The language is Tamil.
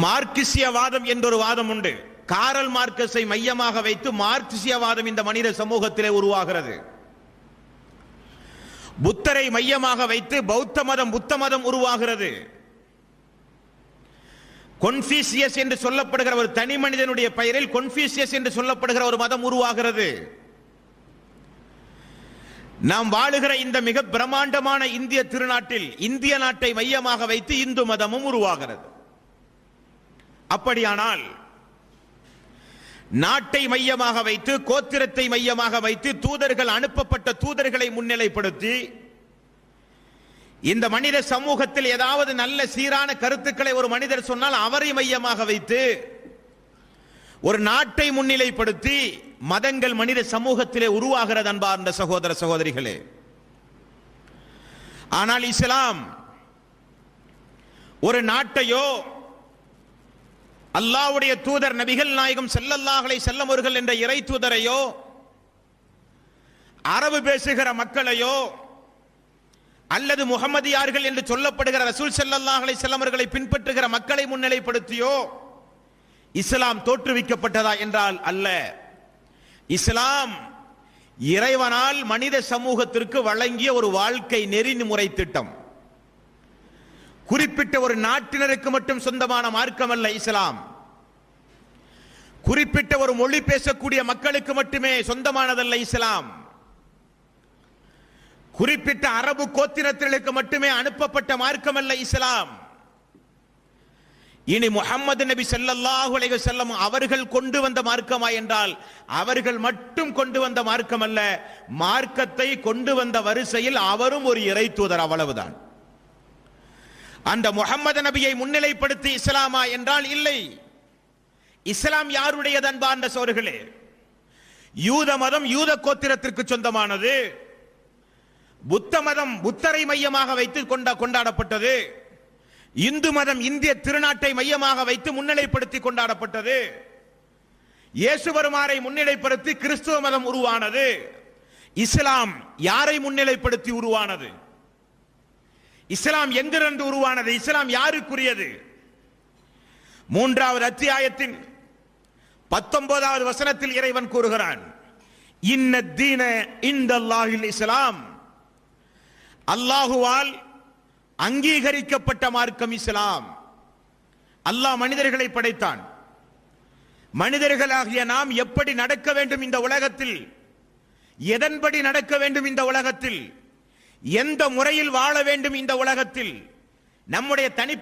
மார்க்சியவாதம் என்றொரு வாதம் உண்டு. காரல் மார்க்ஸை மையமாக வைத்து மார்க்சியவாதம் இந்த மனித சமூகத்திலே உருவாகிறது. புத்தரை மையமாக வைத்து புத்த மதம் உருவாகிறது. கொன்ஃபூசியஸ் என்று சொல்லப்படுகிற ஒரு தனி மனிதனுடைய பெயரில் கொன்ஃபூசியஸ் என்று சொல்லப்படுகிற ஒரு மதம் உருவாகிறது. நாம் வாழுகிற இந்த மிக பிரம்மாண்டமான இந்திய திருநாட்டில் இந்திய நாட்டை மையமாக வைத்து இந்து மதமும் உருவாகிறது. அப்படியானால் நாட்டை மையமாக வைத்து கோத்திரத்தை மையமாக வைத்து தூதர்கள் அனுப்பப்பட்ட தூதர்களை முன்னிலைப்படுத்தி இந்த மனித சமூகத்தில் ஏதாவது நல்ல சீரான கருத்துக்களை ஒரு மனிதர் சொன்னால் அவரை மையமாக வைத்து ஒரு நாட்டை முன்னிலைப்படுத்தி மதங்கள் மனித சமூகத்திலே உருவாகிறது அன்பார்ந்த சகோதர சகோதரிகளே. ஆனால் இஸ்லாம் ஒரு நாட்டையோ அல்லாஹ்வுடைய தூதர் நபிகள் நாயகம் ஸல்லல்லாஹு அலைஹி வஸல்லம் அவர்கள் என்ற இறை தூதரையோ அரபு பேசுகிற மக்களையோ அல்லது முஹம்மதியார்கள் என்று சொல்லப்படுகிற ரசூல் ஸல்லல்லாஹு அலைஹி வஸல்லம் அவர்களை பின்பற்றுகிற மக்களை முன்னிலைப்படுத்தியோ இஸ்லாம் தோற்றுவிக்கப்பட்டதா என்றால் அல்ல. இஸ்லாம் இறைவனால் மனித சமூகத்திற்கு வழங்கிய ஒரு வாழ்க்கை நெறிமுறை திட்டம். குறிப்பிட்ட ஒரு நாட்டினருக்கு மட்டும் சொந்தமான மார்க்கம் அல்ல இஸ்லாம். குறிப்பிட்ட ஒரு மொழி பேசக்கூடிய மக்களுக்கு மட்டுமே சொந்தமானதல்ல இஸ்லாம். குறிப்பிட்ட அரபு கோத்திரத்திற்கு மட்டுமே அனுப்பப்பட்ட மார்க்கம் அல்ல இஸ்லாம். இனி முஹம்மது நபி ஸல்லல்லாஹு அலைஹி வஸல்லம் அவர்கள் கொண்டு வந்த மார்க்கமா என்றால் அவர்கள் மட்டும் கொண்டு வந்த மார்க்கம் அல்ல, மார்க்கத்தை கொண்டு வந்த வரிசையில் அவரும் ஒரு இறை தூதர், அவ்வளவுதான். அந்த முஹம்மது நபியை முன்னிலைப்படுத்தி இஸ்லாமா என்றால் இல்லை. இஸ்லாம் யாருடையது அன்பார்ந்த சகோதரர்களே? யூத மதம் யூத கோத்திரத்திற்கு சொந்தமானது. புத்த மதம் புத்தரை மையமாக வைத்து கொண்டாடப்பட்டது. இந்து மதம் இந்திய திருநாட்டை மையமாக வைத்து முன்னிலைப்படுத்தி கொண்டாடப்பட்டது. இயேசு பெருமானை முன்னிலைப்படுத்தி கிறிஸ்துவ மதம் உருவானது. இஸ்லாம் யாரை முன்னிலைப்படுத்தி உருவானது? இஸ்லாம் எங்கிருந்து உருவானது? இஸ்லாம் யாருக்குரியது? 3வது அத்தியாயத்தின் 19வது வசனத்தில் இறைவன் கூறுகிறான், இன்ன தீன இன்தல்லாஹில் இஸ்லாம். அல்லாஹுவால் அங்கீகரிக்கப்பட்ட மார்க்கம் இஸ்லாம். அல்லாஹ் மனிதர்களை படைத்தான். மனிதர்களாகிய நாம் எப்படி நடக்க வேண்டும் இந்த உலகத்தில், எதன்படி நடக்க வேண்டும் இந்த உலகத்தில், எந்த முறையில் வாழ வேண்டும் இந்த உலகத்தில், நம்முடைய தனி